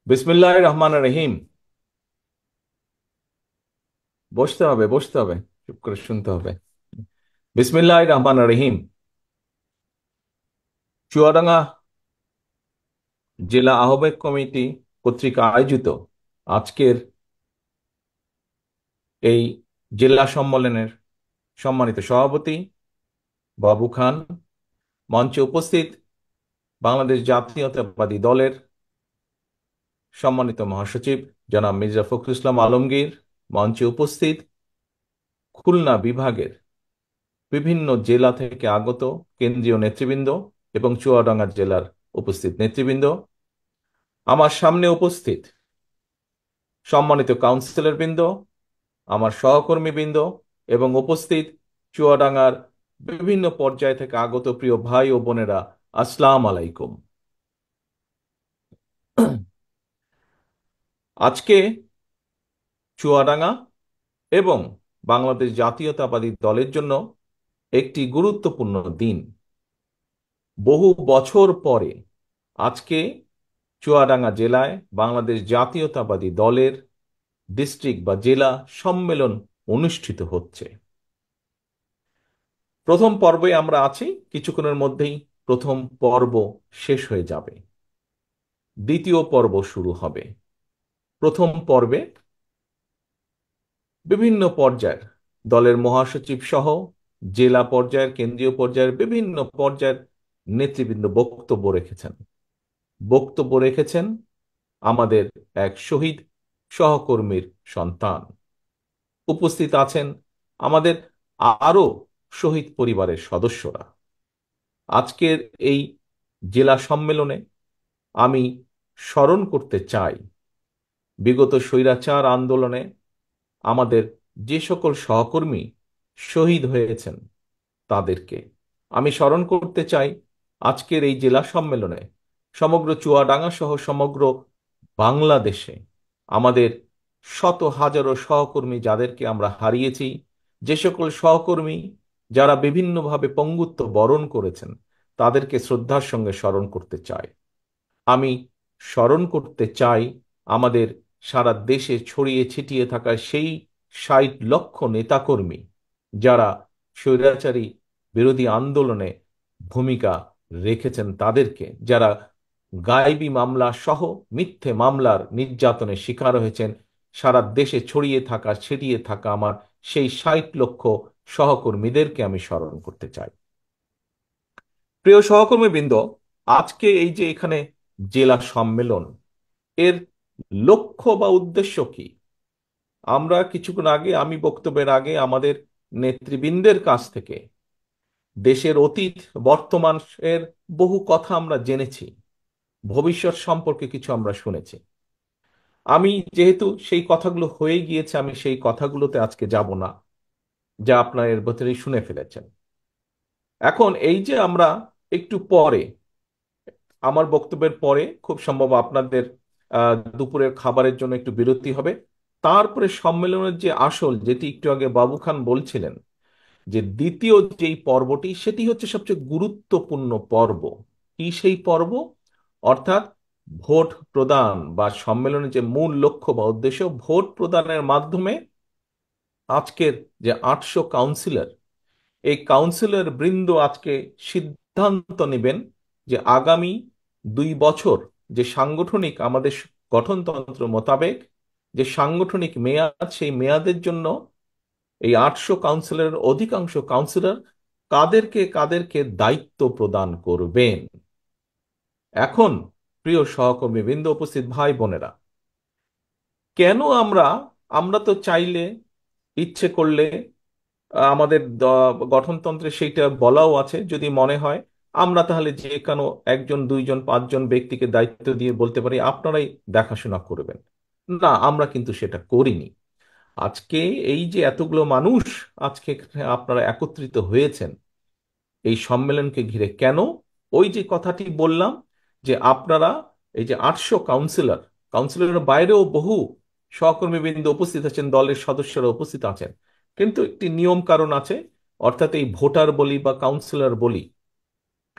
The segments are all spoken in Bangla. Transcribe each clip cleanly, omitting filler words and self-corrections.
বিসমিল্লাহির রহমানির রহিম। বসতে হবে, বসতে হবে, চুপ করে শুনতে হবে। বিসমিল্লাহির রহমানির রহিম। চুয়াডাঙ্গা জেলা আহ্বায়ক কমিটি কর্তৃক আয়োজিত আজকের এই জেলা সম্মেলনের সম্মানিত সভাপতি বাবু খান, মঞ্চে উপস্থিত বাংলাদেশ জাতীয়তাবাদী দলের সম্মানিত মহাসচিব জনাব মির্জা ফখরুল ইসলাম আলমগীর, মঞ্চে উপস্থিত খুলনা বিভাগের বিভিন্ন জেলা থেকে আগত কেন্দ্রীয় নেতৃবৃন্দ এবং চুয়াডাঙ্গা জেলার উপস্থিত নেতৃবৃন্দ, আমার সামনে উপস্থিত সম্মানিত কাউন্সিলর বৃন্দ, আমার সহকর্মী বৃন্দ এবং উপস্থিত চুয়াডাঙ্গার বিভিন্ন পর্যায় থেকে আগত প্রিয় ভাই ও বোনেরা, আসসালাম আলাইকুম। আজকে চুয়াডাঙ্গা এবং বাংলাদেশ জাতীয়তাবাদী দলের জন্য একটি গুরুত্বপূর্ণ দিন। বহু বছর পরে আজকে চুয়াডাঙ্গা জেলায় বাংলাদেশ জাতীয়তাবাদী দলের ডিস্ট্রিক্ট বা জেলা সম্মেলন অনুষ্ঠিত হচ্ছে। প্রথম পর্বে আমরা আছি, কিছুক্ষণের মধ্যেই প্রথম পর্ব শেষ হয়ে যাবে, দ্বিতীয় পর্ব শুরু হবে। প্রথম পর্বে বিভিন্ন পর্যায়ের দলের মহাসচিব সহ জেলা পর্যায়ের, কেন্দ্রীয় পর্যায়ের বিভিন্ন পর্যায়ের নেতৃবৃন্দ বক্তব্য রেখেছেন আমাদের এক শহীদ সহকর্মীর সন্তান। উপস্থিত আছেন আমাদের আরো শহীদ পরিবারের সদস্যরা। আজকের এই জেলা সম্মেলনে আমি স্মরণ করতে চাই বিগত স্বৈরাচার আন্দোলনে আমাদের যে সকল সহকর্মী শহীদ হয়েছেন তাদেরকে। আমি স্মরণ করতে চাই আজকের এই জেলা সম্মেলনে সমগ্র চুয়াডাঙ্গা সহ সমগ্র বাংলাদেশে আমাদের শত হাজারো সহকর্মী যাদেরকে আমরা হারিয়েছি, যে সকল সহকর্মী যারা বিভিন্নভাবে পঙ্গুত্ব বরণ করেছেন, তাদেরকে শ্রদ্ধার সঙ্গে স্মরণ করতে চাই। আমি স্মরণ করতে চাই আমাদের সারা দেশে ছড়িয়ে ছিটিয়ে থাকা সেই 60 লক্ষ নেতাকর্মী যারা স্বৈরাচারী বিরোধী আন্দোলনে ভূমিকা রেখেছেন, তাদেরকে যারা গায়েবী মামলা সহ মিথ্যে মামলার নির্যাতনের শিকার হয়েছেন। সারা দেশে ছড়িয়ে থাকা ছিটিয়ে থাকা আমার সেই 60 লক্ষ সহকর্মীদেরকে আমি স্মরণ করতে চাই। প্রিয় সহকর্মীবৃন্দ, আজকে এই যে এখানে জেলা সম্মেলন, এর লক্ষ্য বা উদ্দেশ্য কি? আমরা কিছুক্ষণ আগে, আমি বক্তব্যের আগে আমাদের নেতৃবৃন্দের কাছ থেকে দেশের অতীত বর্তমানের বহু কথা আমরা জেনেছি, ভবিষ্যৎ সম্পর্কে কিছু আমরা শুনেছি। আমি যেহেতু সেই কথাগুলো হয়ে গিয়েছে, আমি সেই কথাগুলোতে আজকে যাব না, যা আপনারা এর ভেতরেই শুনে ফেলেছেন। এখন এই যে আমরা একটু পরে, আমার বক্তব্যের পরে খুব সম্ভব আপনাদের দুপুরের খাবারের জন্য একটু বিরতি হবে। তারপরে সম্মেলনের যে আসল, যেটি একটু আগে বাবু খান বলছিলেন, যে দ্বিতীয় যেই পর্বটি, সেটি হচ্ছে সবচেয়ে গুরুত্বপূর্ণ পর্ব। কি সেই পর্ব? অর্থাৎ ভোট প্রদান, বা সম্মেলনের যে মূল লক্ষ্য বা উদ্দেশ্য, ভোট প্রদানের মাধ্যমে আজকের যে 800 কাউন্সিলর, এই কাউন্সিলর বৃন্দ আজকে সিদ্ধান্ত নেবেন যে আগামী 2 বছর যে সাংগঠনিক আমাদের গঠনতন্ত্র মোতাবেক যে সাংগঠনিক মেয়াদ, সেই মেয়াদের জন্য এই 800 কাউন্সিলরের অধিকাংশ কাউন্সিলর কাদেরকে কাদেরকে দায়িত্ব প্রদান করবেন। এখন প্রিয় সহকর্মী বৃন্দ, উপস্থিত ভাই বোনেরা, কেন আমরা আমরা তো চাইলে, ইচ্ছে করলে, আমাদের গঠনতন্ত্রে সেইটা বলাও আছে, যদি মনে হয় আমরা তাহলে যে কোনো একজন, দুইজন, পাঁচজন ব্যক্তিকে দায়িত্ব দিয়ে বলতে পারি আপনারাই দেখাশোনা করবেন। না, আমরা কিন্তু সেটা করিনি। আজকে এই যে এতগুলো মানুষ আজকে এখানে আপনারা একত্রিত হয়েছেন এই সম্মেলনকে ঘিরে, কেন? ওই যে কথাটি বললাম, যে আপনারা এই যে 800 কাউন্সিলর, কাউন্সিলরের বাইরেও বহু সহকর্মীবৃন্দ উপস্থিত আছেন, দলের সদস্যরা উপস্থিত আছেন, কিন্তু একটি নিয়ম কারণ আছে। অর্থাৎ এই ভোটার বলি বা কাউন্সিলর বলি,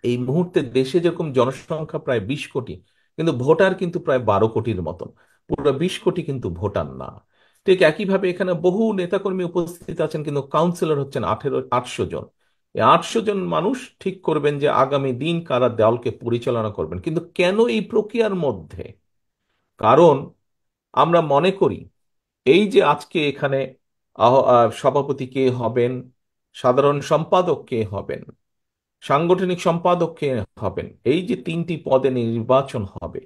এই মুহূর্তে দেশে যেরকম জনসংখ্যা প্রায় 20 কোটি, কিন্তু ভোটার কিন্তু প্রায় 12 কোটির মতন, পুরো 20 কোটি কিন্তু ভোটার না। ঠিক একইভাবে এখানে বহু নেতাকর্মী উপস্থিত আছেন, কিন্তু কাউন্সিলর হচ্ছেন 800 জন। এই 800 জন মানুষ ঠিক করবেন যে আগামী দিন কারা দলকে পরিচালনা করবেন। কিন্তু কেন এই প্রক্রিয়ার মধ্যে? কারণ আমরা মনে করি এই যে আজকে এখানে সভাপতি কে হবেন, সাধারণ সম্পাদক কে হবেন, সাংগঠনিক সম্পাদক কে হবেন, এই যে 3টি পদে নির্বাচন হবে,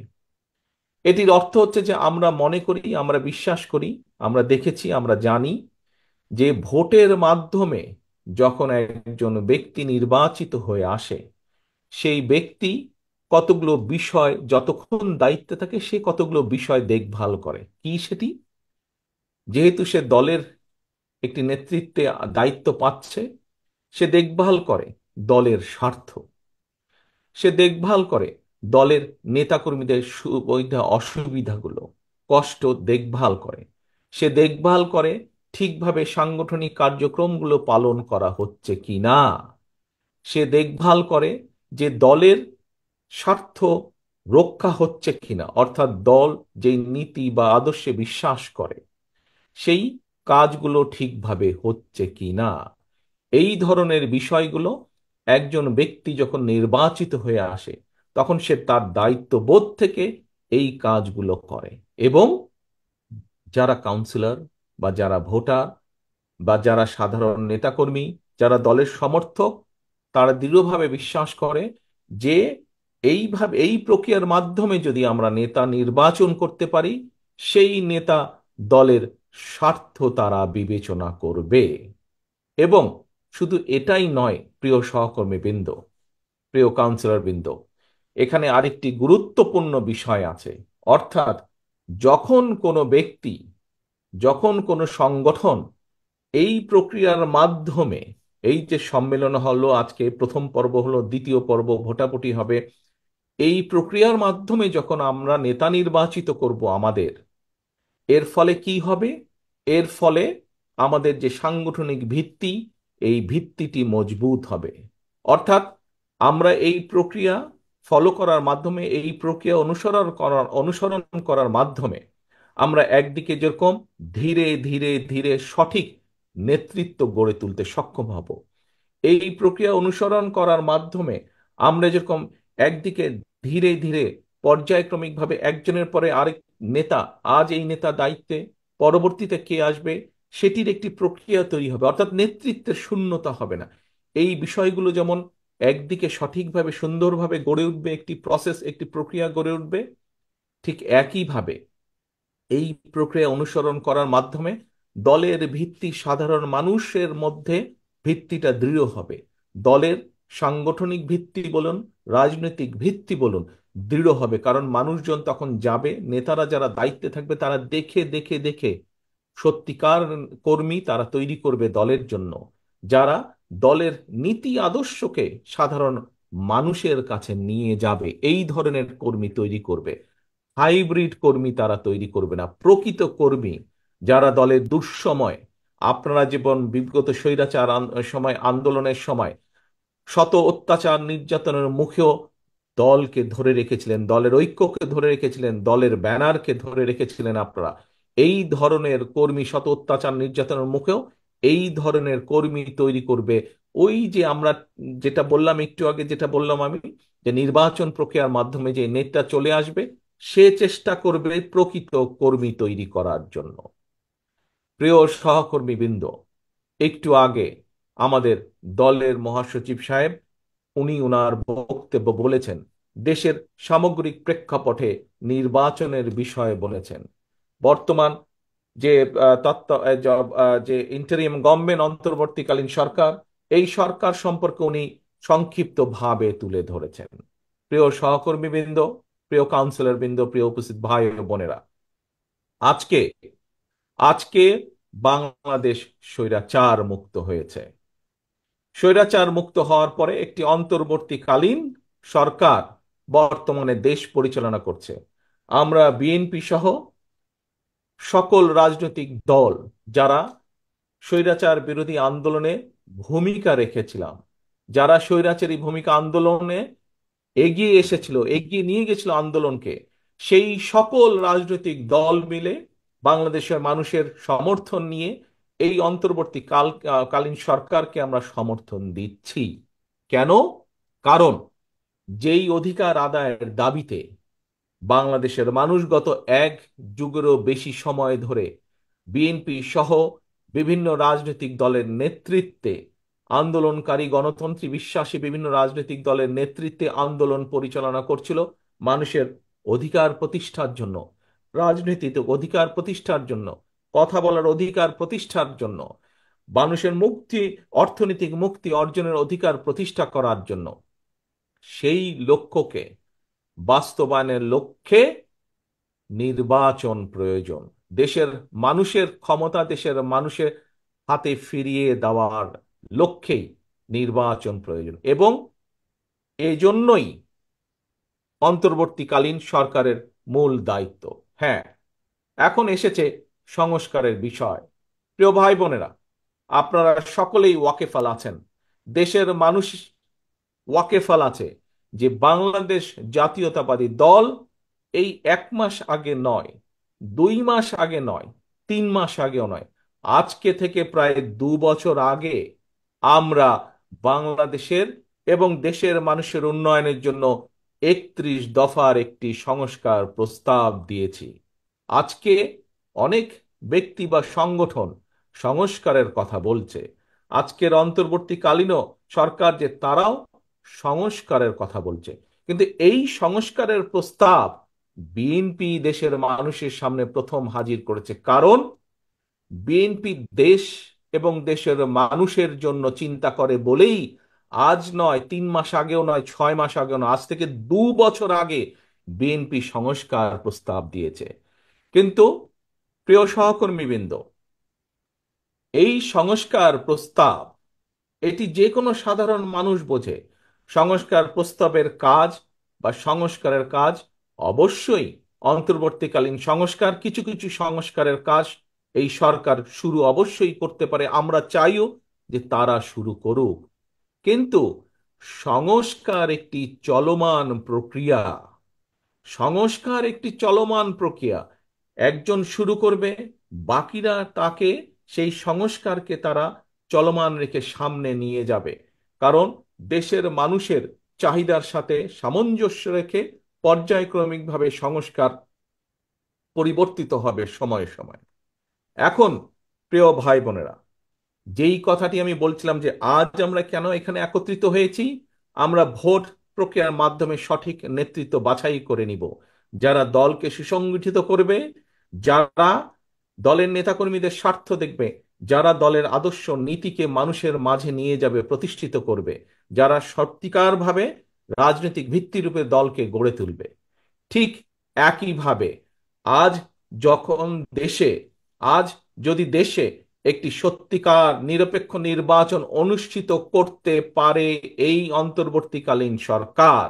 এটির অর্থ হচ্ছে যে আমরা মনে করি, আমরা বিশ্বাস করি, আমরা দেখেছি, আমরা জানি যে ভোটের মাধ্যমে যখন একজন ব্যক্তি নির্বাচিত হয়ে আসে, সেই ব্যক্তি কতগুলো বিষয়, যতক্ষণ দায়িত্বে থাকে সে কতগুলো বিষয় দেখভাল করে। কি সেটি? যেহেতু সে দলের একটি নেতৃত্বে দায়িত্ব পাচ্ছে, সে দেখভাল করে দলের স্বার্থ, সে দেখভাল করে দলের নেতাকর্মীদের সুবিধা অসুবিধাগুলো, কষ্ট দেখভাল করে, সে দেখভাল করে ঠিকভাবে সাংগঠনিক কার্যক্রমগুলো পালন করা হচ্ছে কিনা, সে দেখভাল করে যে দলের স্বার্থ রক্ষা হচ্ছে কিনা, অর্থাৎ দল যেই নীতি বা আদর্শে বিশ্বাস করে সেই কাজগুলো ঠিকভাবে হচ্ছে কিনা। এই ধরনের বিষয়গুলো একজন ব্যক্তি যখন নির্বাচিত হয়ে আসে তখন সে তার দায়িত্ববোধ থেকে এই কাজগুলো করে। এবং যারা কাউন্সিলর বা যারা ভোটার বা যারা সাধারণ নেতাকর্মী, যারা দলের সমর্থক, তারা দৃঢ়ভাবে বিশ্বাস করে যে এইভাবে এই প্রক্রিয়ার মাধ্যমে যদি আমরা নেতা নির্বাচন করতে পারি, সেই নেতা দলের স্বার্থ তারা বিবেচনা করবে। এবং শুধু এটাই নয়, প্রিয় সহকর্মী বৃন্দ, প্রিয় কাউন্সিলর বৃন্দ, এখানে আরেকটি গুরুত্বপূর্ণ বিষয় আছে। অর্থাৎ যখন কোনো ব্যক্তি, যখন কোনো সংগঠন এই প্রক্রিয়ার মাধ্যমে, এই যে সম্মেলন হলো, আজকে প্রথম পর্ব হলো, দ্বিতীয় পর্ব ভোটাভুটি হবে, এই প্রক্রিয়ার মাধ্যমে যখন আমরা নেতা নির্বাচিত করব আমাদের, এর ফলে কি হবে? এর ফলে আমাদের যে সাংগঠনিক ভিত্তি, এই ভিত্তিটি মজবুত হবে। অর্থাৎ আমরা এই প্রক্রিয়া ফলো করার মাধ্যমে, এই প্রক্রিয়া অনুসরণ করার মাধ্যমে আমরা একদিকে যেরকম ধীরে ধীরে ধীরে সঠিক নেতৃত্ব গড়ে তুলতে সক্ষম হব, এই প্রক্রিয়া অনুসরণ করার মাধ্যমে আমরা যেরকম একদিকে ধীরে ধীরে পর্যায়ক্রমিকভাবে একজনের পরে আরেক নেতা, আজ এই নেতা দায়িত্বে, পরবর্তীতে কে আসবে সেটির একটি প্রক্রিয়া তৈরি হবে, অর্থাৎ নেতৃত্বের শূন্যতা হবে না। এই বিষয়গুলো যেমন একদিকে সঠিকভাবে সুন্দরভাবে গড়ে উঠবে, একটি প্রসেস, একটি প্রক্রিয়া গড়ে উঠবে, ঠিক একইভাবে এই প্রক্রিয়া অনুসরণ করার মাধ্যমে দলের ভিত্তি সাধারণ মানুষের মধ্যে ভিত্তিটা দৃঢ় হবে। দলের সাংগঠনিক ভিত্তি বলুন, রাজনৈতিক ভিত্তি বলুন, দৃঢ় হবে। কারণ মানুষজন তখন যাবে, নেতারা যারা দায়িত্বে থাকবে তারা দেখে দেখে দেখে সত্যিকার কর্মী তারা তৈরি করবে দলের জন্য, যারা দলের নীতি আদর্শকে সাধারণ মানুষের কাছে নিয়ে যাবে। এই ধরনের কর্মী তৈরি করবে, হাইব্রিড কর্মী তারা তৈরি করবে না, প্রকৃত কর্মী যারা দলের দুঃসময়, আপনারা জীবন বিগত স্বৈরাচার সময়, আন্দোলনের সময় শত অত্যাচার নির্যাতনের মুখেও দলকে ধরে রেখেছিলেন, দলের ঐক্যকে ধরে রেখেছিলেন, দলের ব্যানারকে ধরে রেখেছিলেন আপনারা। এই ধরনের কর্মী শত অত্যাচার নির্যাতনের মুখেও এই ধরনের কর্মী তৈরি করবে। ওই যে আমরা যেটা বললাম একটু আগে, যেটা বললাম আমি, যে নির্বাচন প্রক্রিয়ার মাধ্যমে যে নেতা চলে আসবে, সে চেষ্টা করবে প্রকৃত কর্মী তৈরি করার জন্য। প্রিয় সহকর্মী বৃন্দ, একটু আগে আমাদের দলের মহাসচিব সাহেব, উনি ওনার বক্তব্য বলেছেন, দেশের সামগ্রিক প্রেক্ষাপটে নির্বাচনের বিষয়ে বলেছেন। বর্তমান যে যে ইন্টারিম গভর্নমেন্ট, অন্তর্বর্তীকালীন সরকার, এই সরকার সম্পর্কে উনি সংক্ষিপ্ত ভাবে তুলে ধরেছেন। প্রিয় সহকর্মী বৃন্দ, প্রিয় কাউন্সিলর বৃন্দ, প্রিয় উপস্থিত ভাই ও বোনেরা, আজকে আজকে বাংলাদেশ স্বৈরাচার মুক্ত হয়েছে। স্বৈরাচার মুক্ত হওয়ার পরে একটি অন্তর্বর্তীকালীন সরকার বর্তমানে দেশ পরিচালনা করছে। আমরা বিএনপি সহ সকল রাজনৈতিক দল যারা স্বৈরাচার বিরোধী আন্দোলনে ভূমিকা রেখেছিলাম, যারা স্বৈরাচারী ভূমিকা আন্দোলনে এগিয়ে এসেছিল, এগিয়ে নিয়ে গেছিল আন্দোলনকে, সেই সকল রাজনৈতিক দল মিলে বাংলাদেশের মানুষের সমর্থন নিয়ে এই কালীন সরকারকে আমরা সমর্থন দিচ্ছি। কেন? কারণ যেই অধিকার আদায়ের দাবিতে বাংলাদেশের মানুষ গত এক যুগেরও বেশি সময় ধরে বিএনপি সহ বিভিন্ন রাজনৈতিক দলের নেতৃত্বে আন্দোলনকারী, গণতন্ত্রী বিশ্বাসী বিভিন্ন রাজনৈতিক দলের নেতৃত্বে আন্দোলন পরিচালনা করছিল মানুষের অধিকার প্রতিষ্ঠার জন্য, রাজনৈতিক অধিকার প্রতিষ্ঠার জন্য, কথা বলার অধিকার প্রতিষ্ঠার জন্য, মানুষের মুক্তি, অর্থনৈতিক মুক্তি অর্জনের অধিকার প্রতিষ্ঠা করার জন্য। সেই লক্ষ্যকে বাস্তবায়নের লক্ষ্যে নির্বাচন প্রয়োজন। দেশের মানুষের ক্ষমতা দেশের মানুষের হাতে ফিরিয়ে দেওয়ার লক্ষ্যেই নির্বাচন প্রয়োজন, এবং এজন্যই অন্তর্বর্তীকালীন সরকারের মূল দায়িত্ব। হ্যাঁ, এখন এসেছে সংস্কারের বিষয়। প্রিয় ভাই বোনেরা, আপনারা সকলেই ওয়াকেফাল আছেন, দেশের মানুষ ওয়াকেফাল আছে যে বাংলাদেশ জাতীয়তাবাদী দল এই 1 মাস আগে নয়, 2 মাস আগে নয়, 3 মাস আগেও নয়, আজকে থেকে প্রায় 2 বছর আগে আমরা বাংলাদেশের এবং দেশের মানুষের উন্নয়নের জন্য 31 দফার একটি সংস্কার প্রস্তাব দিয়েছি। আজকে অনেক ব্যক্তি বা সংগঠন সংস্কারের কথা বলছে। আজকের অন্তর্বর্তীকালীনও সরকার যে তারাও সংস্কারের কথা বলছে, কিন্তু এই সংস্কারের প্রস্তাব বিএনপি দেশের মানুষের সামনে প্রথম হাজির করেছে। কারণ বিএনপি দেশ এবং দেশের মানুষের জন্য চিন্তা করে বলেই আজ নয়, 3 মাস আগেও নয়, 6 মাস আগেও নয়, আজ থেকে 2 বছর আগে বিএনপি সংস্কার প্রস্তাব দিয়েছে। কিন্তু প্রিয় সহকর্মীবৃন্দ, এই সংস্কার প্রস্তাব এটি যে কোনো সাধারণ মানুষ বোঝে। সংস্কার প্রস্তাবের কাজ বা সংস্কারের কাজ অবশ্যই অন্তর্বর্তীকালীন সংস্কার, কিছু কিছু সংস্কারের কাজ এই সরকার শুরু অবশ্যই করতে পারে, আমরা চাইও যে তারা শুরু করুক। কিন্তু সংস্কার একটি চলমান প্রক্রিয়া। সংস্কার একটি চলমান প্রক্রিয়া। একজন শুরু করবে, বাকিরা তাকে, সেই সংস্কারকে তারা চলমান রেখে সামনে নিয়ে যাবে। কারণ দেশের মানুষের চাহিদার সাথে সামঞ্জস্য রেখে পর্যায়ক্রমিকভাবে সংস্কার পরিবর্তিত হবে সময়ে সময়ে। এখন প্রিয় ভাই বোনেরা, যেই কথাটি আমি বলছিলাম যে আজ আমরা কেন এখানে একত্রিত হয়েছি, আমরা ভোট প্রক্রিয়ার মাধ্যমে সঠিক নেতৃত্ব বাছাই করে নিব, যারা দলকে সুসংগঠিত করবে, যারা দলের নেতাকর্মীদের স্বার্থ দেখবে, যারা দলের আদর্শ নীতিকে মানুষের মাঝে নিয়ে যাবে, প্রতিষ্ঠিত করবে, যারা সত্যিকারভাবে রাজনৈতিক ভিত্তিরূপে দলকে গড়ে তুলবে। ঠিক একইভাবে আজ যখন দেশে, আজ যদি দেশে একটি সত্যিকার নিরপেক্ষ নির্বাচন অনুষ্ঠিত করতে পারে এই অন্তর্বর্তীকালীন সরকার,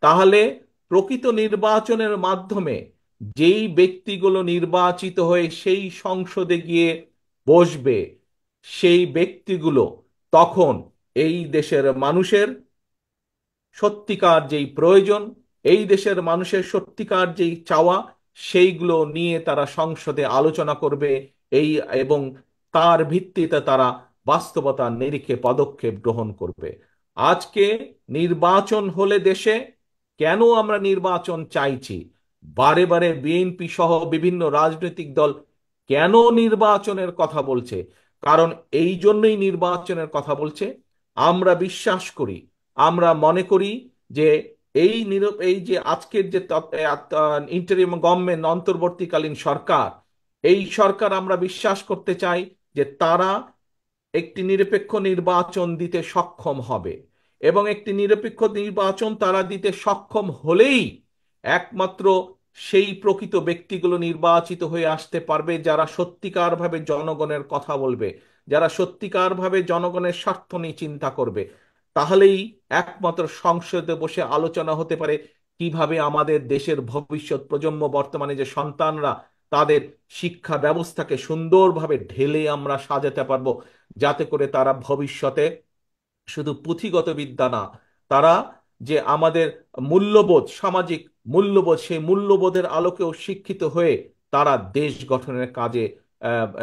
তাহলে প্রকৃত নির্বাচনের মাধ্যমে যেই ব্যক্তিগুলো নির্বাচিত হয়ে সেই সংসদে গিয়ে বসবে, সেই ব্যক্তিগুলো তখন এই দেশের মানুষের সত্যিকার যেই প্রয়োজন, এই দেশের মানুষের সত্যিকার যেই চাওয়া, সেইগুলো নিয়ে তারা সংসদে আলোচনা করবে, এই এবং তার ভিত্তিতে তারা বাস্তবতার নিরিখে পদক্ষেপ গ্রহণ করবে। আজকে নির্বাচন হলে দেশে, কেন আমরা নির্বাচন চাইছি, বারে বারে বিএনপি সহ বিভিন্ন রাজনৈতিক দল কেন নির্বাচনের কথা বলছে, কারণ এই জন্যই নির্বাচনের কথা বলছে। আমরা বিশ্বাস করি, আমরা মনে করি যে এই যে আজকের যে ইন্টারিম গভর্নমেন্ট, অন্তর্বর্তীকালীন সরকার, এই সরকার আমরা বিশ্বাস করতে চাই যে তারা একটি নিরপেক্ষ নির্বাচন দিতে সক্ষম হবে, এবং একটি নিরপেক্ষ নির্বাচন তারা দিতে সক্ষম হলেই একমাত্র সেই প্রকৃত ব্যক্তিগুলো নির্বাচিত হয়ে আসতে পারবে যারা সত্যিকারভাবে জনগণের কথা বলবে, যারা সত্যিকারভাবে জনগণের স্বার্থ নিয়ে চিন্তা করবে। তাহলেই একমাত্র সংসদে বসে আলোচনা হতে পারে কিভাবে আমাদের দেশের ভবিষ্যৎ প্রজন্ম, বর্তমানে যে সন্তানরা, তাদের শিক্ষা ব্যবস্থাকে সুন্দরভাবে ঢেলে আমরা সাজাতে পারবো, যাতে করে তারা ভবিষ্যতে শুধু পুঁথিগত বিদ্যা না, তারা যে আমাদের মূল্যবোধ, সামাজিক মূল্যবোধ, সেই মূল্যবোধের আলোকেও শিক্ষিত হয়ে তারা দেশ গঠনের কাজে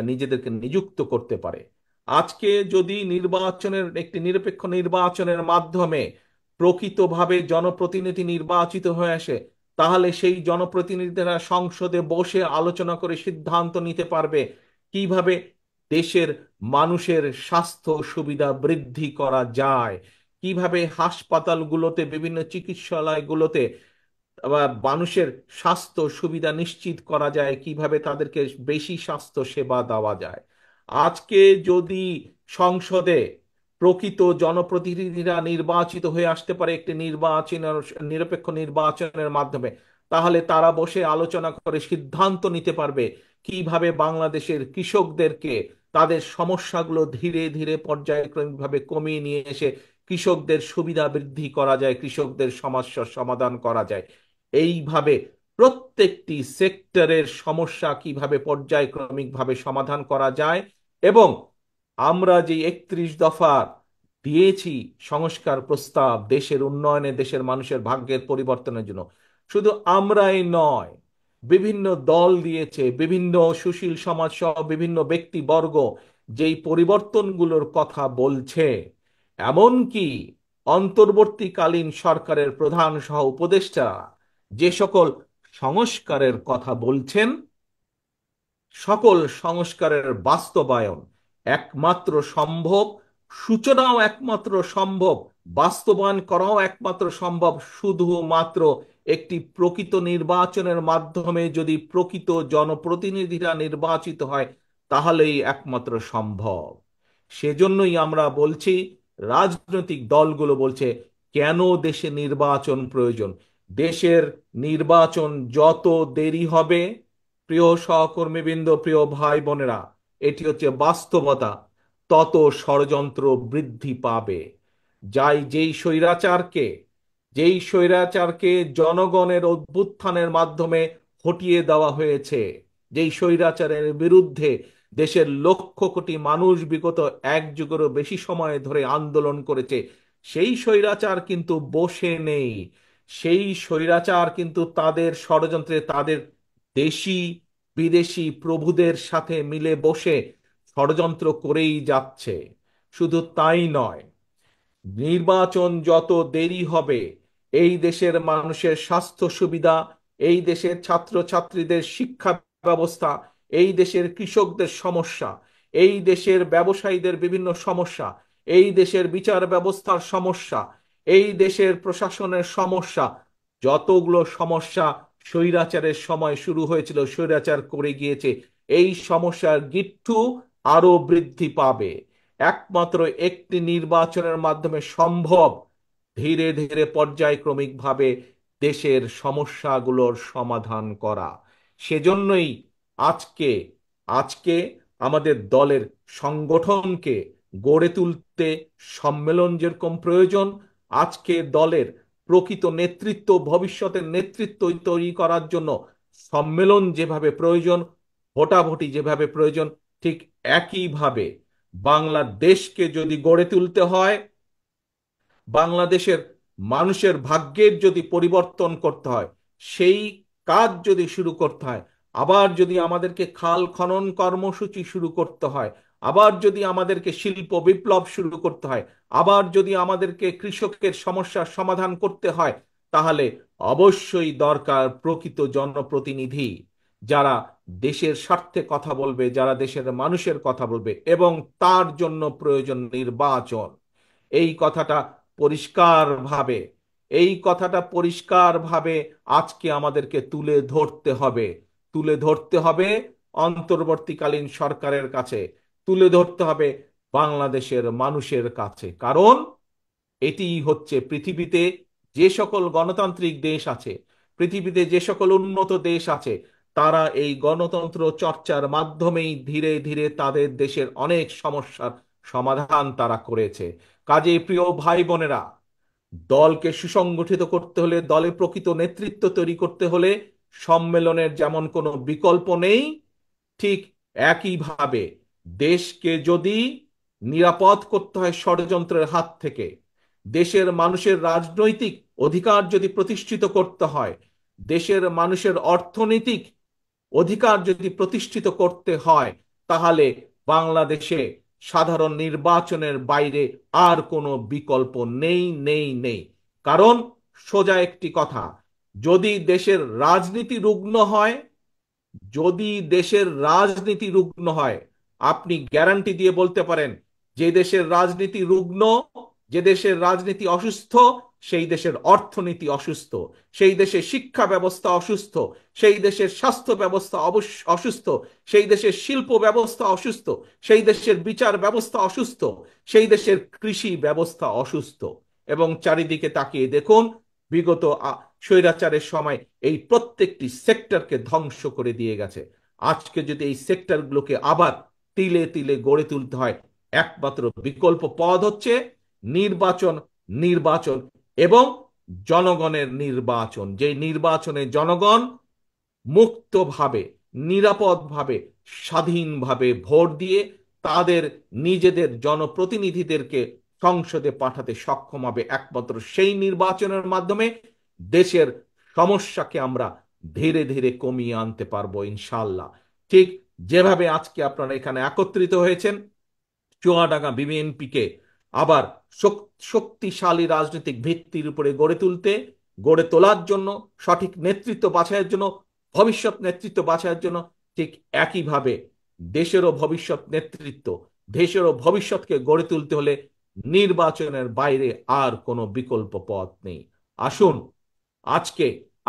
নিজেদেরকে নিযুক্ত করতে পারে। আজকে যদি নির্বাচনের, একটি নিরপেক্ষ নির্বাচনের মাধ্যমে প্রকৃতভাবে জনপ্রতিনিধি নির্বাচিত হয়ে আসে, তাহলে সেই জনপ্রতিনিধিরা সংসদে বসে আলোচনা করে সিদ্ধান্ত নিতে পারবে কিভাবে দেশের মানুষের স্বাস্থ্য সুবিধা বৃদ্ধি করা যায়, কিভাবে হাসপাতালগুলোতে, বিভিন্ন চিকিৎসালয়গুলোতে মানুষের স্বাস্থ্য সুবিধা নিশ্চিত করা যায়, কিভাবে তাদেরকে বেশি স্বাস্থ্য সেবা দেওয়া যায়। আজকে যদি সংসদে প্রকৃত জনপ্রতিনিধিরা নির্বাচিত হয়ে আসতে পারে একটি নিরপেক্ষ নির্বাচনের মাধ্যমে, তাহলে তারা বসে আলোচনা করে সিদ্ধান্ত নিতে পারবে কিভাবে বাংলাদেশের কৃষকদেরকে তাদের সমস্যাগুলো ধীরে ধীরে পর্যায়ক্রমিকভাবে কমিয়ে নিয়ে এসে কৃষকদের সুবিধা বৃদ্ধি করা যায়, কৃষকদের সমস্যার সমাধান করা যায়। এইভাবে প্রত্যেকটি সেক্টরের সমস্যা কিভাবে পর্যায়ক্রমিকভাবে সমাধান করা যায়, এবং আমরা যে 31 দফা দিয়েছি সংস্কার প্রস্তাব দেশের উন্নয়নে, দেশের মানুষের ভাগ্যের পরিবর্তনের জন্য, শুধু আমরাই নয়, বিভিন্ন দল দিয়েছে, বিভিন্ন সুশীল সমাজ সহ বিভিন্ন ব্যক্তিবর্গ যেই পরিবর্তনগুলোর কথা বলছে, এমনকি অন্তর্বর্তীকালীন সরকারের প্রধান সহ উপদেষ্টা যে সকল সংস্কারের কথা বলছেন, সকল সংস্কারের বাস্তবায়ন একমাত্র সম্ভব, সূচনাও একমাত্র সম্ভব, বাস্তবায়ন করাও একমাত্র সম্ভব শুধুমাত্র একটি প্রকৃত নির্বাচনের মাধ্যমে। যদি প্রকৃত জনপ্রতিনিধিরা নির্বাচিত হয়, তাহলেই একমাত্র সম্ভব। সেজন্যই আমরা বলছি, রাজনৈতিক দলগুলো বলছে কেন দেশে নির্বাচন প্রয়োজন। দেশের নির্বাচন যত দেরি হবে, প্রিয় সহকর্মীবৃন্দ, প্রিয় ভাই বোনেরা, এটি হচ্ছে বাস্তবতা, তত ষড়যন্ত্র বৃদ্ধি পাবে। যেই স্বৈরাচারকে জনগণের অভ্যুত্থানের মাধ্যমে হটিয়ে দেওয়া হয়েছে, যেই স্বৈরাচারের বিরুদ্ধে দেশের লক্ষ কোটি মানুষ বিগত 1 যুগেরও বেশি সময় ধরে আন্দোলন করেছে, সেই স্বৈরাচার কিন্তু বসে নেই। সেই স্বৈরাচার কিন্তু তাদের ষড়যন্ত্রে, তাদের দেশি বিদেশি প্রভুদের সাথে মিলে বসে ষড়যন্ত্র করেই যাচ্ছে। শুধু তাই নয়, নির্বাচন যত দেরি হবে, এই দেশের মানুষের স্বাস্থ্য সুবিধা, এই দেশের ছাত্রছাত্রীদের শিক্ষা ব্যবস্থা, এই দেশের কৃষকদের সমস্যা, এই দেশের ব্যবসায়ীদের বিভিন্ন সমস্যা, এই দেশের বিচার ব্যবস্থার সমস্যা, এই দেশের প্রশাসনের সমস্যা, যতগুলো সমস্যা স্বৈরাচারের সময় শুরু হয়েছিল, স্বৈরাচার করে গিয়েছে, এই সমস্যার গিট্টু আরো বৃদ্ধি পাবে। একমাত্র একটি নির্বাচনের মাধ্যমে সম্ভব ধীরে ধীরে পর্যায়ক্রমিকভাবে দেশের সমস্যাগুলোর সমাধান করা। সেজন্যই আজকে আজকে আমাদের দলের সংগঠনকে গড়ে তুলতে সম্মেলন যেরকম প্রয়োজন, আজকে দলের প্রকৃত নেতৃত্ব, ভবিষ্যতের নেতৃত্ব তৈরি করার জন্য সম্মেলন যেভাবে প্রয়োজন, ভোটাভুটি যেভাবে প্রয়োজন, ঠিক একইভাবে বাংলাদেশকে যদি গড়ে তুলতে হয়, বাংলাদেশের মানুষের ভাগ্যের যদি পরিবর্তন করতে হয়, সেই কাজ যদি শুরু করতে হয়, আবার যদি আমাদেরকে খাল খনন কর্মসূচি শুরু করতে হয়, আবার যদি আমাদেরকে শিল্প বিপ্লব শুরু করতে হয়, আবার যদি আমাদেরকে কৃষকের সমস্যার সমাধান করতে হয়, তাহলে অবশ্যই দরকার প্রকৃত জনপ্রতিনিধি, যারা দেশের স্বার্থে কথা বলবে, যারা দেশের মানুষের কথা বলবে, এবং তার জন্য প্রয়োজন নির্বাচন। এই কথাটা পরিষ্কারভাবে এই কথাটা পরিষ্কারভাবে আজকে আমাদেরকে তুলে ধরতে হবে অন্তর্বর্তীকালীন সরকারের কাছে, তুলে ধরতে হবে বাংলাদেশের মানুষের কাছে। কারণ এটিই হচ্ছে পৃথিবীতে যে সকল গণতান্ত্রিক দেশ আছে, পৃথিবীতে যে সকল উন্নত দেশ আছে, তারা এই গণতন্ত্র চর্চার মাধ্যমেই ধীরে ধীরে তাদের দেশের অনেক সমস্যার সমাধান তারা করেছে। কাজেই প্রিয় ভাই বোনেরা, দলকে সুসংগঠিত করতে হলে, দলে প্রকৃত নেতৃত্ব তৈরি করতে হলে সম্মেলনের যেমন কোনো বিকল্প নেই, ঠিক একইভাবে দেশকে যদি নিরাপদ করতে হয় ষড়যন্ত্রের হাত থেকে, দেশের মানুষের রাজনৈতিক অধিকার যদি প্রতিষ্ঠিত করতে হয়, দেশের মানুষের অর্থনৈতিক অধিকার যদি প্রতিষ্ঠিত করতে হয়, তাহলে বাংলাদেশে সাধারণ নির্বাচনের বাইরে আর কোনো বিকল্প নেই, নেই, নেই। কারণ সোজা একটি কথা, যদি দেশের রাজনীতি রুগ্ন হয়, যদি দেশের রাজনীতি রুগ্ন হয়, আপনি গ্যারান্টি দিয়ে বলতে পারেন, যে দেশের রাজনীতি রুগ্ন, যে দেশের রাজনীতি অসুস্থ, সেই দেশের অর্থনীতি অসুস্থ, সেই দেশের শিক্ষা ব্যবস্থা অসুস্থ, সেই দেশের স্বাস্থ্য ব্যবস্থা অসুস্থ, সেই দেশের শিল্প ব্যবস্থা অসুস্থ, সেই দেশের বিচার ব্যবস্থা অসুস্থ, সেই দেশের কৃষি ব্যবস্থা অসুস্থ। এবং চারিদিকে তাকিয়ে দেখুন, বিগত স্বৈরাচারের সময় এই প্রত্যেকটি সেক্টরকে ধ্বংস করে দিয়ে গেছে। আজকে যদি এই সেক্টরগুলোকে আবার তিলে তিলে গড়ে তুলতে হয়, একমাত্র বিকল্প পথ হচ্ছে নির্বাচন, নির্বাচন এবং জনগণের নির্বাচন। যে নির্বাচনে জনগণ মুক্তভাবে, নিরাপদভাবে, স্বাধীনভাবে ভোট দিয়ে তাদের নিজেদের জনপ্রতিনিধিদেরকে সংসদে পাঠাতে সক্ষম হবে। একমাত্র সেই নির্বাচনের মাধ্যমে দেশের সমস্যাকে আমরা ধীরে ধীরে কমিয়ে আনতে পারবো ইনশাল্লাহ। ঠিক যেভাবে আজকে আপনারা এখানে একত্রিত হয়েছেন, চুয়াডাঙ্গা বিএনপিকে আবার শক্তিশালী রাজনৈতিক ভিত্তির উপরে গড়ে তোলার জন্য, সঠিক নেতৃত্ব বাছাইয়ের জন্য, ভবিষ্যৎ নেতৃত্ব বাছাইয়ের জন্য, ঠিক একইভাবে দেশেরও ভবিষ্যৎ নেতৃত্ব, দেশেরও ভবিষ্যৎকে গড়ে তুলতে হলে নির্বাচনের বাইরে আর কোনো বিকল্প পথ নেই। আসুন আজকে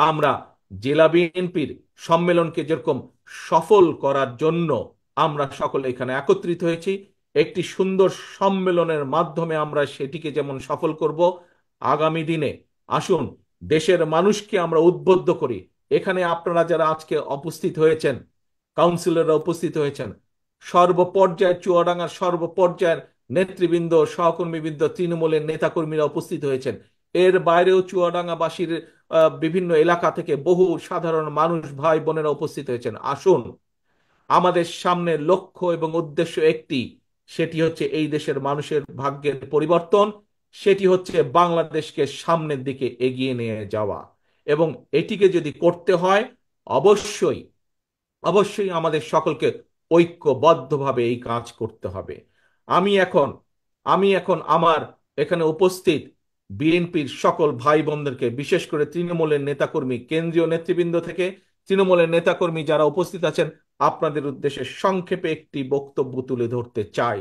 আমরা জেলা বিএনপির সম্মেলনকে যেরকম সফল করার জন্য আমরা সকলে এখানে একত্রিত হয়েছি, একটি সুন্দর সম্মেলনের মাধ্যমে আমরা সেটিকে যেমন সফল করব, আগামী দিনে আসুন দেশের মানুষকে আমরা উদ্বুদ্ধ করি। এখানে আপনারা যারা আজকে উপস্থিত হয়েছেন, কাউন্সিলররা উপস্থিত হয়েছেন, সর্বপর্যায়ের চুয়াডাঙ্গার সর্বপর্যায়ের নেতৃবৃন্দ, সহকর্মীবৃন্দ, তৃণমূলের নেতাকর্মীরা উপস্থিত হয়েছেন। এর বাইরেও চুয়াডাঙ্গাবাসীর বিভিন্ন এলাকা থেকে বহু সাধারণ মানুষ, ভাই বোনেরা উপস্থিত হয়েছেন। আসুন, আমাদের সামনে লক্ষ্য এবং উদ্দেশ্য একটি, সেটি হচ্ছে এই দেশের মানুষের ভাগ্যের পরিবর্তন, সেটি হচ্ছে বাংলাদেশকে সামনের দিকে এগিয়ে নিয়ে যাওয়া। এবং এটিকে যদি করতে হয়, অবশ্যই অবশ্যই আমাদের সকলকে ঐক্যবদ্ধভাবে এই কাজ করতে হবে। আমি এখন আমি এখন আমার এখানে উপস্থিত বিএনপির সকল ভাই বোনদেরকে, বিশেষ করে তৃণমূলের নেতাকর্মী, কেন্দ্রীয় নেতৃবৃন্দ থেকে তৃণমূলের নেতাকর্মী যারা উপস্থিত আছেন, আপনাদের উদ্দেশ্যে সংক্ষেপে একটি বক্তব্য তুলে ধরতে চাই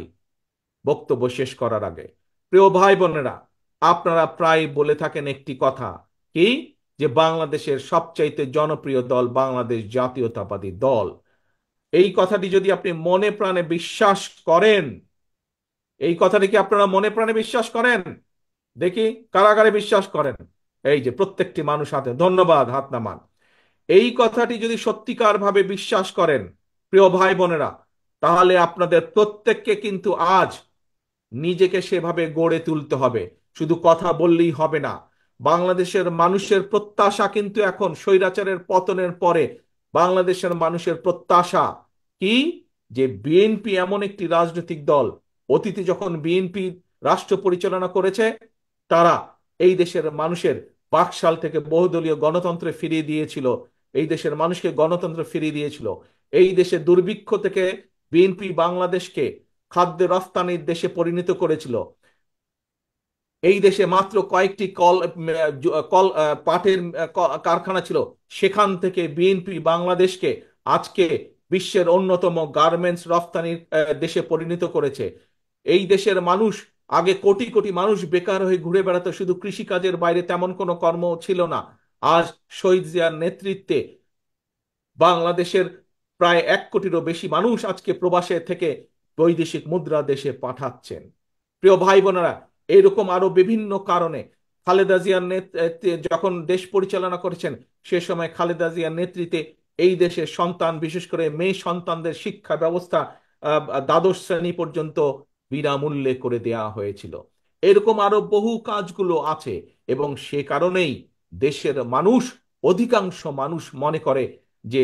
বক্তব্য শেষ করার আগে। প্রিয় ভাই বোনেরা, আপনারা প্রায় বলে থাকেন একটি কথা, কি, যে বাংলাদেশের সবচাইতে জনপ্রিয় দল বাংলাদেশ জাতীয়তাবাদী দল। এই কথাটি যদি আপনি মনে প্রাণে বিশ্বাস করেন, এই কথাটি কি আপনারা মনে প্রাণে বিশ্বাস করেন? দেখি কারাগারে বিশ্বাস করেন। এই যে প্রত্যেকটি মানুষ হাতে, ধন্যবাদ, হাত নামান। এই কথাটি যদি সত্যিকার ভাবে বিশ্বাস করেন, প্রিয় ভাই বোনেরা, তাহলে আপনাদের প্রত্যেককে কিন্তু আজ নিজেকে সেভাবে গড়ে তুলতে হবে। শুধু কথা বললেই হবে না। বাংলাদেশের মানুষের প্রত্যাশা কিন্তু এখন স্বৈরাচারের পতনের পরে বাংলাদেশের মানুষের প্রত্যাশা কি, যে বিএনপি এমন একটি রাজনৈতিক দল, অতীতে যখন বিএনপি রাষ্ট্র পরিচালনা করেছে, তারা এই দেশের মানুষের বাকশাল থেকে বহুদলীয় গণতন্ত্রে ফিরিয়ে দিয়েছিল, এই দেশের মানুষকে গণতন্ত্র ফিরিয়ে দিয়েছিল। এই দেশের দুর্ভিক্ষ থেকে বিএনপি বাংলাদেশকে খাদ্য রফতানির দেশে পরিণত করেছিল। এই দেশে মাত্র কয়েকটি কল কল পাটের কারখানা ছিল, সেখান থেকে বিএনপি বাংলাদেশকে আজকে বিশ্বের অন্যতম গার্মেন্টস রফতানির দেশে পরিণত করেছে। এই দেশের মানুষ, আগে কোটি কোটি মানুষ বেকার হয়ে ঘুরে বেড়াতো, শুধু কৃষিকাজের বাইরে তেমন কোনো কর্ম ছিল না। আজ শহীদ জিয়ার নেতৃত্বে বাংলাদেশের প্রায় 1 কোটিরও বেশি মানুষ আজকে প্রবাসে থেকে বৈদেশিক মুদ্রা দেশে পাঠাচ্ছেন। প্রিয় ভাই বোনেরা, এরকম আরো বিভিন্ন কারণে খালেদা জিয়ার নেতৃত্বে যখন দেশ পরিচালনা করেছেন, সে সময় খালেদা জিয়ার নেতৃত্বে এই দেশের সন্তান, বিশেষ করে মেয়ে সন্তানদের শিক্ষা ব্যবস্থা দ্বাদশ শ্রেণী পর্যন্ত বিনামূল্যে করে দেয়া হয়েছিল। এরকম আরো বহু কাজগুলো আছে। এবং সে কারণেই দেশের মানুষ, অধিকাংশ মানুষ মনে করে যে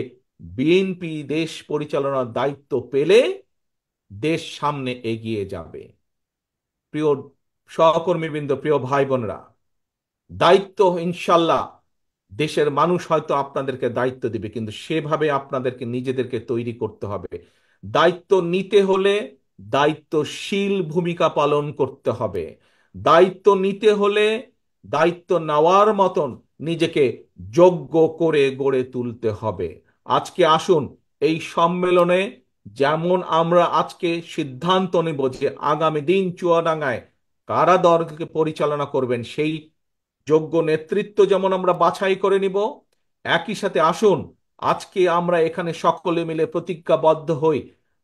বিএনপি দেশ পরিচালনার দায়িত্ব পেলে দেশ সামনে এগিয়ে যাবে। প্রিয় সহকর্মীবৃন্দ, প্রিয় ভাই বোনরা, দায়িত্ব ইনশাল্লাহ দেশের মানুষ হয়তো আপনাদেরকে দায়িত্ব দিবে, কিন্তু সেভাবে আপনাদেরকে নিজেদেরকে তৈরি করতে হবে। দায়িত্ব নিতে হলে দায়িত্বশীল ভূমিকা পালন করতে হবে। দায়িত্ব নিতে হলে দায়িত্ব নেওয়ার মতন নিজেকে যোগ্য করে গড়ে তুলতে হবে। আজকে আসুন এই সম্মেলনে, যেমন আমরা আজকে সিদ্ধান্ত নেব যে আগামী দিন চুয়াডাঙ্গায় কারা দলকে পরিচালনা করবেন, সেই যোগ্য নেতৃত্ব যেমন আমরা বাছাই করে নিব, একই সাথে আসুন আজকে আমরা এখানে সকলে মিলে প্রতিজ্ঞাবদ্ধ হই,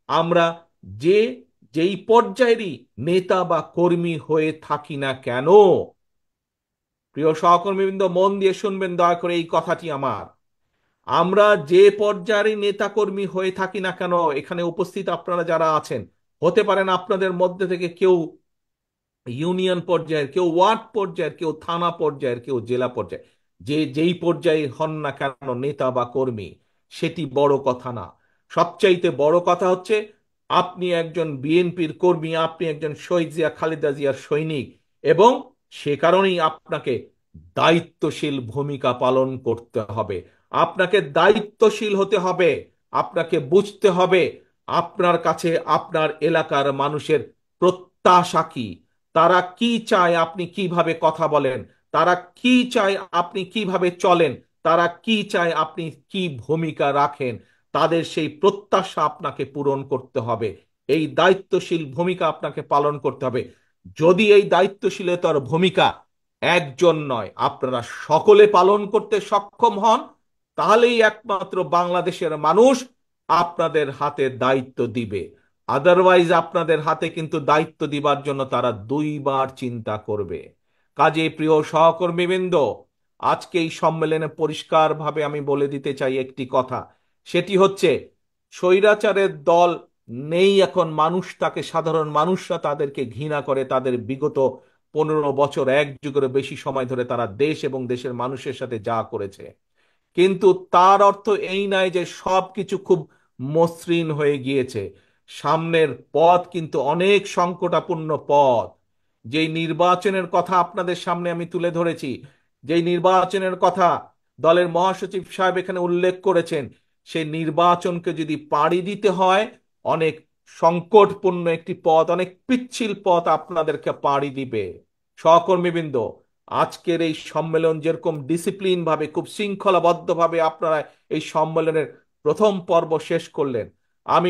আমরা যে যেই পর্যায়েরই নেতা বা কর্মী হয়ে থাকি না কেন, প্রিয় সহকর্মীবৃন্দ মন দিয়ে শুনবেন দয়া করে এই কথাটি আমার, আমরা যে পর্যায়ের নেতাকর্মী হয়ে থাকি না কেন, এখানে উপস্থিত আপনারা যারা আছেন, হতে পারেন আপনাদের মধ্যে থেকে কেউ ইউনিয়ন পর্যায়ের, কেউ ওয়ার্ড পর্যায়ের, কেউ থানা পর্যায়ের, কেউ জেলা পর্যায়ে, যে যেই পর্যায়ে হন না কেন নেতা বা কর্মী, সেটি বড় কথা না। সবচাইতে বড় কথা হচ্ছে আপনি একজন বিএনপির কর্মী, আপনি একজন শহীদ জিয়া খালেদা জিয়ার সৈনিক, এবং সে কারণেই আপনাকে দায়িত্বশীল ভূমিকা পালন করতে হবে। আপনাকে দায়িত্বশীল হতে হবে। আপনাকে বুঝতে হবে আপনার কাছে আপনার এলাকার মানুষের প্রত্যাশা কি, তারা কি চায় আপনি কিভাবে কথা বলেন, তারা কি চায় আপনি কিভাবে চলেন, তারা কি চায় আপনি কি ভূমিকা রাখেন, তাদের সেই প্রত্যাশা আপনাকে পূরণ করতে হবে। এই দায়িত্বশীল ভূমিকা আপনাকে পালন করতে হবে। যদি এই দায়িত্বশীলতার ভূমিকা একজন নয় আপনারা সকলে পালন করতে সক্ষম হন, তাহলেই একমাত্র বাংলাদেশের মানুষ আপনাদের হাতে দায়িত্ব দিবে। আদারওয়াইজ আপনাদের হাতে কিন্তু দায়িত্ব দিবার জন্য তারা দুইবার চিন্তা করবে। কাজে প্রিয় সহকর্মীবৃন্দ, আজকে এই সম্মেলনে পরিষ্কারভাবে আমি বলে দিতে চাই একটি কথা, সেটি হচ্ছে স্বৈরাচারের দল নেই এখন, মানুষ তাকে, সাধারণ মানুষরা তাদেরকে ঘৃণা করে। তাদের বিগত 15 বছর, এক যুগের বেশি সময় ধরে তারা দেশ এবং দেশের মানুষের সাথে যা করেছে, কিন্তু তার অর্থ এই নয় যে সবকিছু খুব মসৃণ হয়ে গিয়েছে। সামনের পথ কিন্তু অনেক সংকটাপূর্ণ পথ। যেই নির্বাচনের কথা আপনাদের সামনে আমি তুলে ধরেছি, যেই নির্বাচনের কথা দলের মহাসচিব সাহেব এখানে উল্লেখ করেছেন, সেই নির্বাচনকে যদি পাড়ি দিতে হয়, অনেক সংকটপূর্ণ একটি পথ, অনেক পিচ্ছিল পথ আপনাদেরকে পাড়ি দিবে। সহকর্মীবৃন্দ, আজকের এই সম্মেলন যেরকম ডিসিপ্লিন ভাবে, খুব শৃঙ্খলাবদ্ধ ভাবে আপনারা এই সম্মেলনের প্রথম পর্ব শেষ করলেন, আমি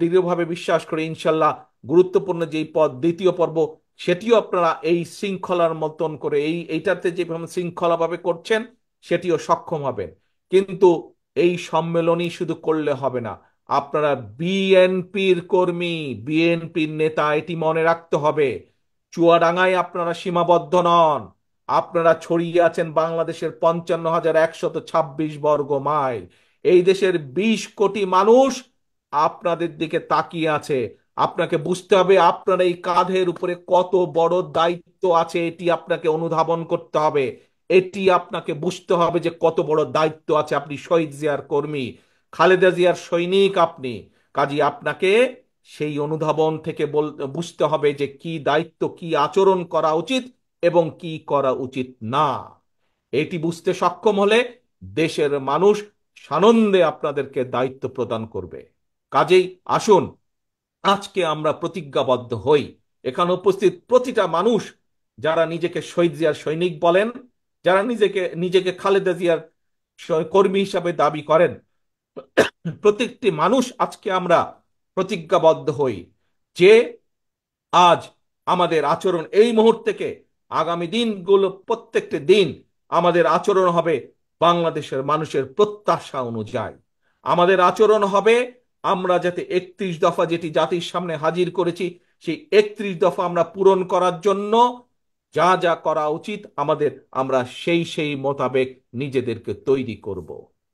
দৃঢ়ভাবে বিশ্বাস করি ইনশাল্লাহ গুরুত্বপূর্ণ যেই পদ দ্বিতীয় পর্ব, সেটিও আপনারা এই শৃঙ্খলার মতন করে, এইটাতে যেভাবে শৃঙ্খলাভাবে করছেন সেটিও সক্ষম হবেন। কিন্তু এই সম্মেলনই শুধু করলে হবে না, আপনারা বিএনপির কর্মী, বিএনপির নেতা, এটি মনে রাখতে হবে। চুয়াডাঙ্গায় আপনারা সীমাবদ্ধ নন, আপনারা ছড়িয়ে আছেন বাংলাদেশের 55,126 বর্গ মাইল। এই দেশের 20 কোটি মানুষ আপনাদের দিকে তাকিয়ে আছে। আপনাকে বুঝতে হবে আপনার এই কাঁধের উপরে কত বড় দায়িত্ব আছে, এটি আপনাকে অনুধাবন করতে হবে। এটি আপনাকে বুঝতে হবে যে কত বড় দায়িত্ব আছে। আপনি শহীদ জিয়ার কর্মী, খালেদা জিয়ার সৈনিক আপনি। কাজী আপনাকে সেই অনুধাবন থেকে বুঝতে হবে যে কি দায়িত্ব, কি আচরণ করা উচিত এবং কি করা উচিত না। এটি বুঝতে সক্ষম হলে দেশের মানুষ সানন্দে আপনাদেরকে দায়িত্ব প্রদান করবে। কাজেই আসুন আজকে আমরা প্রতিজ্ঞাবদ্ধ হই, এখানে উপস্থিত প্রতিটা মানুষ যারা নিজেকে শহীদ জিয়ার সৈনিক বলেন, যারা নিজেকে নিজেকে খালেদা জিয়ার কর্মী হিসাবে দাবি করেন, প্রত্যেকটি মানুষ আজকে আমরা প্রতিজ্ঞাবদ্ধ হই যে আজ আমাদের আচরণ, এই মুহূর্ত থেকে আগামী দিনগুলো প্রত্যেকটি দিন আমাদের আচরণ হবে বাংলাদেশের মানুষের প্রত্যাশা অনুযায়ী। আমাদের আচরণ হবে আমরা যাতে 31 দফা যেটি জাতির সামনে হাজির করেছি, সেই 31 দফা আমরা পূরণ করার জন্য যা যা করা উচিত আমাদের, আমরা সেই মোতাবেক নিজেদেরকে তৈরি করব।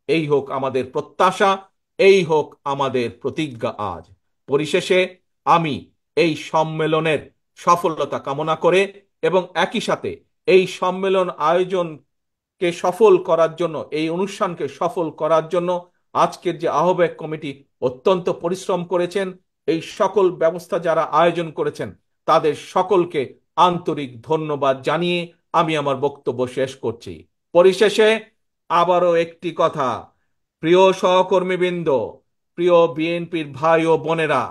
এই হোক আমাদের প্রত্যাশা, এই হোক আমাদের প্রতিজ্ঞা আজ। পরিশেষে আমি এই সম্মেলনের সফলতা কামনা করে এবং একই সাথে এই সম্মেলন আয়োজনকে সফল করার জন্য, এই অনুষ্ঠানকে সফল করার জন্য আজকের যে আহ্বায়ক কমিটি অত্যন্ত পরিশ্রম করেছেন, এই সকল ব্যবস্থা যারা আয়োজন করেছেন, তাদের সকলকে আন্তরিক ধন্যবাদ জানিয়ে আমি আমার বক্তব্য শেষ করছি। পরিশেষে আবারও একটি কথা, প্রিয় সহকর্মীবৃন্দ, প্রিয় বিএনপির ভাই ও বোনেরা,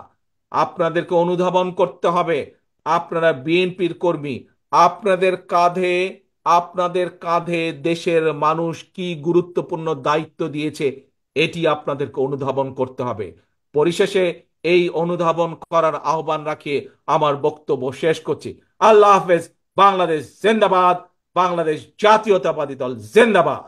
আপনাদেরকে অনুধাবন করতে হবে, আপনারা বিএনপির কর্মী, আপনাদের কাঁধে আপনাদের কাঁধে দেশের মানুষ কি গুরুত্বপূর্ণ দায়িত্ব দিয়েছে, এটি আপনাদেরকে অনুধাবন করতে হবে। পরিশেষে এই অনুধাবন করার আহ্বান রাখিয়ে আমার বক্তব্য শেষ করছি। আল্লাহ হাফেজ। বাংলাদেশ জিন্দাবাদ। বাংলাদেশ জাতীয়তাবাদী দল জিন্দাবাদ।